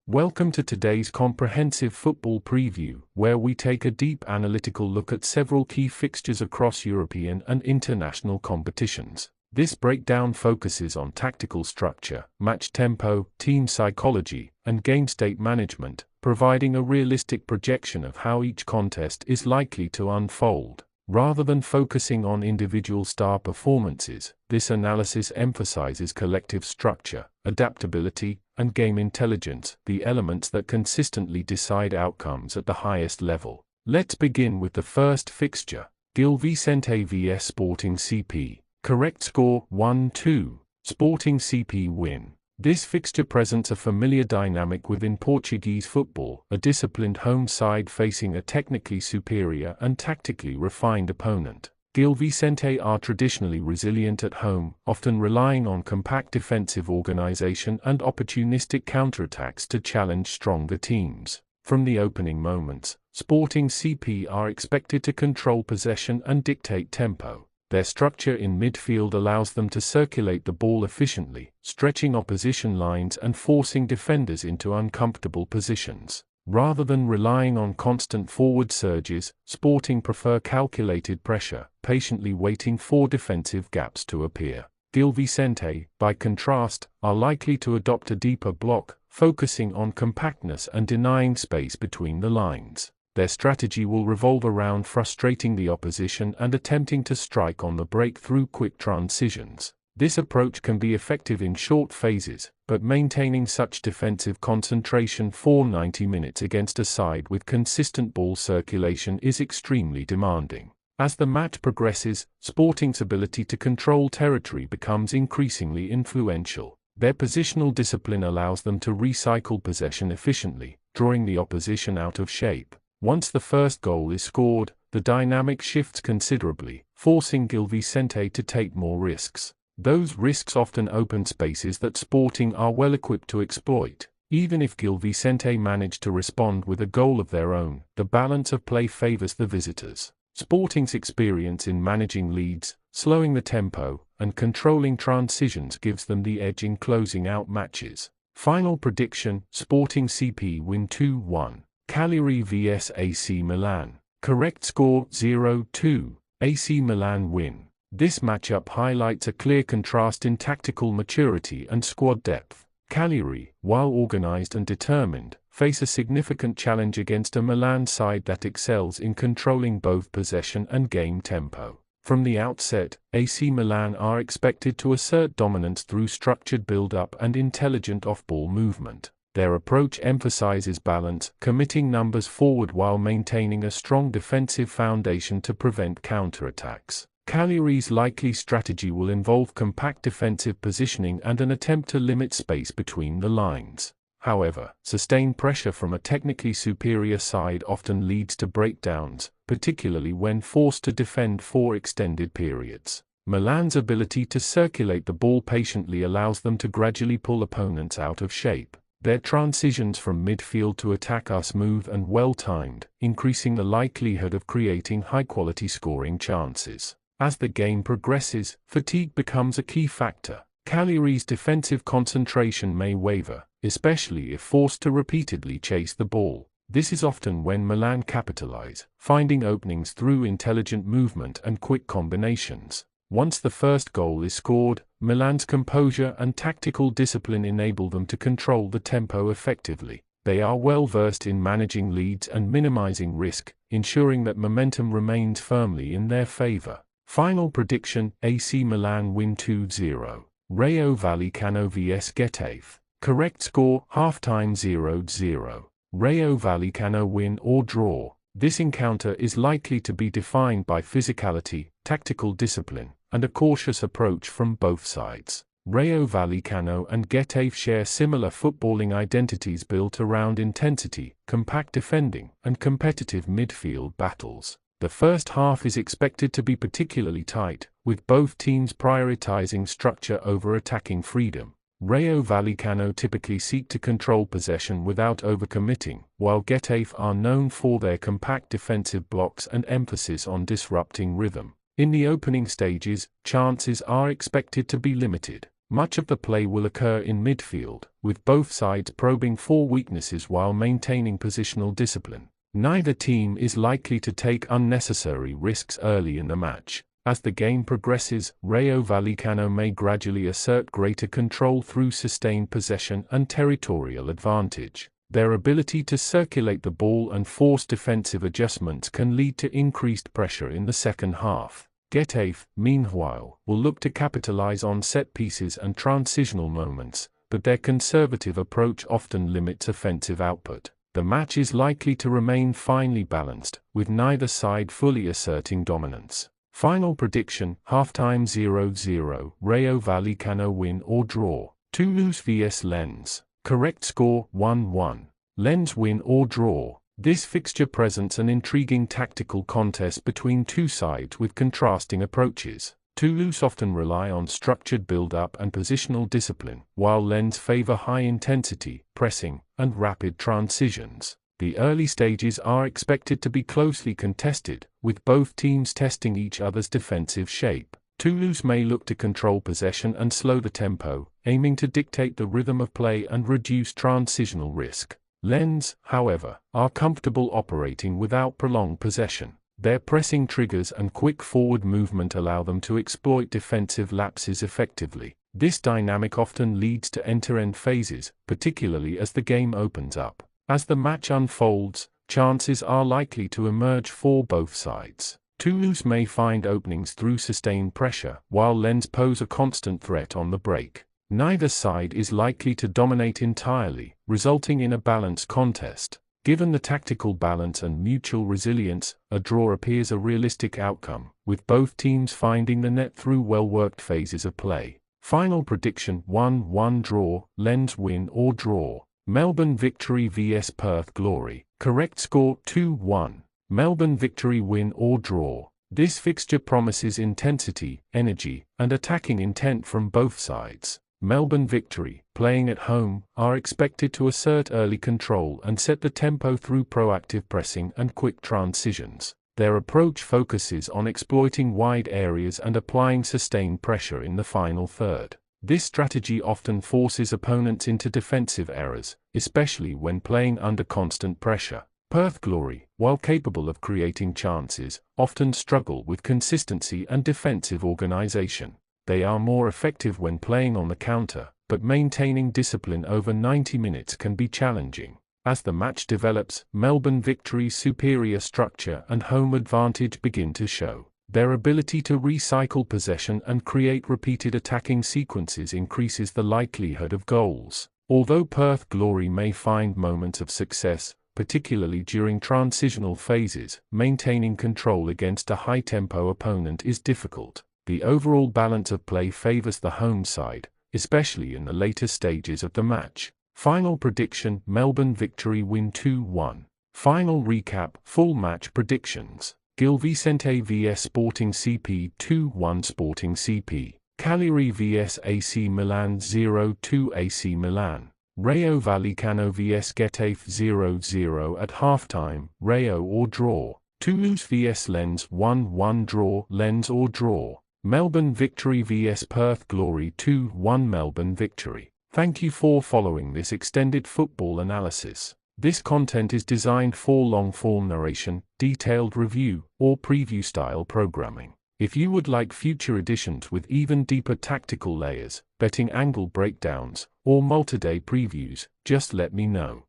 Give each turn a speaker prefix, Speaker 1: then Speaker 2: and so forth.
Speaker 1: Welcome to today's comprehensive football preview, where we take a deep analytical look at several key fixtures across European and international competitions. This breakdown focuses on tactical structure, match tempo, team psychology, and game state management, providing a realistic projection of how each contest is likely to unfold. Rather than focusing on individual star performances, this analysis emphasizes collective structure, adaptability, and game intelligence, the elements that consistently decide outcomes at the highest level. Let's begin with the first fixture, Gil Vicente vs Sporting CP. Correct score 1-2. Sporting CP win. This fixture presents a familiar dynamic within Portuguese football, a disciplined home side facing a technically superior and tactically refined opponent. Gil Vicente are traditionally resilient at home, often relying on compact defensive organization and opportunistic counterattacks to challenge stronger teams. From the opening moments, Sporting CP are expected to control possession and dictate tempo. Their structure in midfield allows them to circulate the ball efficiently, stretching opposition lines and forcing defenders into uncomfortable positions. Rather than relying on constant forward surges, Sporting prefer calculated pressure, patiently waiting for defensive gaps to appear. Gil Vicente, by contrast, are likely to adopt a deeper block, focusing on compactness and denying space between the lines. Their strategy will revolve around frustrating the opposition and attempting to strike on the break through quick transitions. This approach can be effective in short phases, but maintaining such defensive concentration for 90 minutes against a side with consistent ball circulation is extremely demanding. As the match progresses, Sporting's ability to control territory becomes increasingly influential. Their positional discipline allows them to recycle possession efficiently, drawing the opposition out of shape. Once the first goal is scored, the dynamic shifts considerably, forcing Gil Vicente to take more risks. Those risks often open spaces that Sporting are well equipped to exploit. Even if Gil Vicente manage to respond with a goal of their own, the balance of play favors the visitors. Sporting's experience in managing leads, slowing the tempo, and controlling transitions gives them the edge in closing out matches. Final prediction: Sporting CP win 2-1. Cagliari vs AC Milan. Correct score 0-2. AC Milan win. This matchup highlights a clear contrast in tactical maturity and squad depth. Cagliari, while organized and determined, face a significant challenge against a Milan side that excels in controlling both possession and game tempo. From the outset, AC Milan are expected to assert dominance through structured build-up and intelligent off-ball movement. Their approach emphasizes balance, committing numbers forward while maintaining a strong defensive foundation to prevent counterattacks. Cagliari's likely strategy will involve compact defensive positioning and an attempt to limit space between the lines. However, sustained pressure from a technically superior side often leads to breakdowns, particularly when forced to defend for extended periods. Milan's ability to circulate the ball patiently allows them to gradually pull opponents out of shape. Their transitions from midfield to attack are smooth and well-timed, increasing the likelihood of creating high-quality scoring chances. As the game progresses, fatigue becomes a key factor. Cagliari's defensive concentration may waver, especially if forced to repeatedly chase the ball. This is often when Milan capitalize, finding openings through intelligent movement and quick combinations. Once the first goal is scored, Milan's composure and tactical discipline enable them to control the tempo effectively. They are well versed in managing leads and minimizing risk, ensuring that momentum remains firmly in their favor. Final prediction: AC Milan win 2-0. Rayo Vallecano vs Getafe. Correct score: halftime 0-0. Rayo Vallecano win or draw. This encounter is likely to be defined by physicality, tactical discipline, and a cautious approach from both sides. Rayo Vallecano and Getafe share similar footballing identities built around intensity, compact defending, and competitive midfield battles. The first half is expected to be particularly tight, with both teams prioritizing structure over attacking freedom. Rayo Vallecano typically seek to control possession without overcommitting, while Getafe are known for their compact defensive blocks and emphasis on disrupting rhythm. In the opening stages, chances are expected to be limited. Much of the play will occur in midfield, with both sides probing for weaknesses while maintaining positional discipline. Neither team is likely to take unnecessary risks early in the match. As the game progresses, Rayo Vallecano may gradually assert greater control through sustained possession and territorial advantage. Their ability to circulate the ball and force defensive adjustments can lead to increased pressure in the second half. Getafe, meanwhile, will look to capitalize on set pieces and transitional moments, but their conservative approach often limits offensive output. The match is likely to remain finely balanced, with neither side fully asserting dominance. Final prediction: halftime 0-0, Rayo Vallecano win or draw. Toulouse vs Lens. Correct score: 1-1. Lens win or draw. This fixture presents an intriguing tactical contest between two sides with contrasting approaches. Toulouse often rely on structured build-up and positional discipline, while Lens favor high-intensity, pressing, and rapid transitions. The early stages are expected to be closely contested, with both teams testing each other's defensive shape. Toulouse may look to control possession and slow the tempo, aiming to dictate the rhythm of play and reduce transitional risk. Lens, however, are comfortable operating without prolonged possession. Their pressing triggers and quick forward movement allow them to exploit defensive lapses effectively. This dynamic often leads to end-to-end phases, particularly as the game opens up. As the match unfolds, chances are likely to emerge for both sides. Toulouse may find openings through sustained pressure, while Lens pose a constant threat on the break. Neither side is likely to dominate entirely, resulting in a balanced contest. Given the tactical balance and mutual resilience, a draw appears a realistic outcome, with both teams finding the net through well-worked phases of play. Final prediction: 1-1 draw, Lens win or draw. Melbourne victory vs Perth glory. Correct score: 2-1. Melbourne victory win or draw. This fixture promises intensity, energy, and attacking intent from both sides. Melbourne victory, playing at home, are expected to assert early control and set the tempo through proactive pressing and quick transitions. Their approach focuses on exploiting wide areas and applying sustained pressure in the final third. This strategy often forces opponents into defensive errors, especially when playing under constant pressure. Perth glory, while capable of creating chances, often struggle with consistency and defensive organization. They are more effective when playing on the counter, but maintaining discipline over 90 minutes can be challenging. As the match develops, Melbourne victory's superior structure and home advantage begin to show. Their ability to recycle possession and create repeated attacking sequences increases the likelihood of goals. Although Perth glory may find moments of success, particularly during transitional phases, maintaining control against a high-tempo opponent is difficult. The overall balance of play favors the home side, especially in the later stages of the match. Final prediction: Melbourne victory win 2-1. Final recap: full match predictions. Gil Vicente vs Sporting CP 2-1 Sporting CP. Cagliari vs AC Milan 0-2 AC Milan. Rayo Vallecano vs Getafe 0-0 at halftime, Rayo or draw. Toulouse vs Lens 1-1 draw, Lens or draw. Melbourne victory vs Perth glory 2-1 Melbourne victory. Thank you for following this extended football analysis. This content is designed for long-form narration, detailed review, or preview-style programming. If you would like future editions with even deeper tactical layers, betting angle breakdowns, or multi-day previews, just let me know.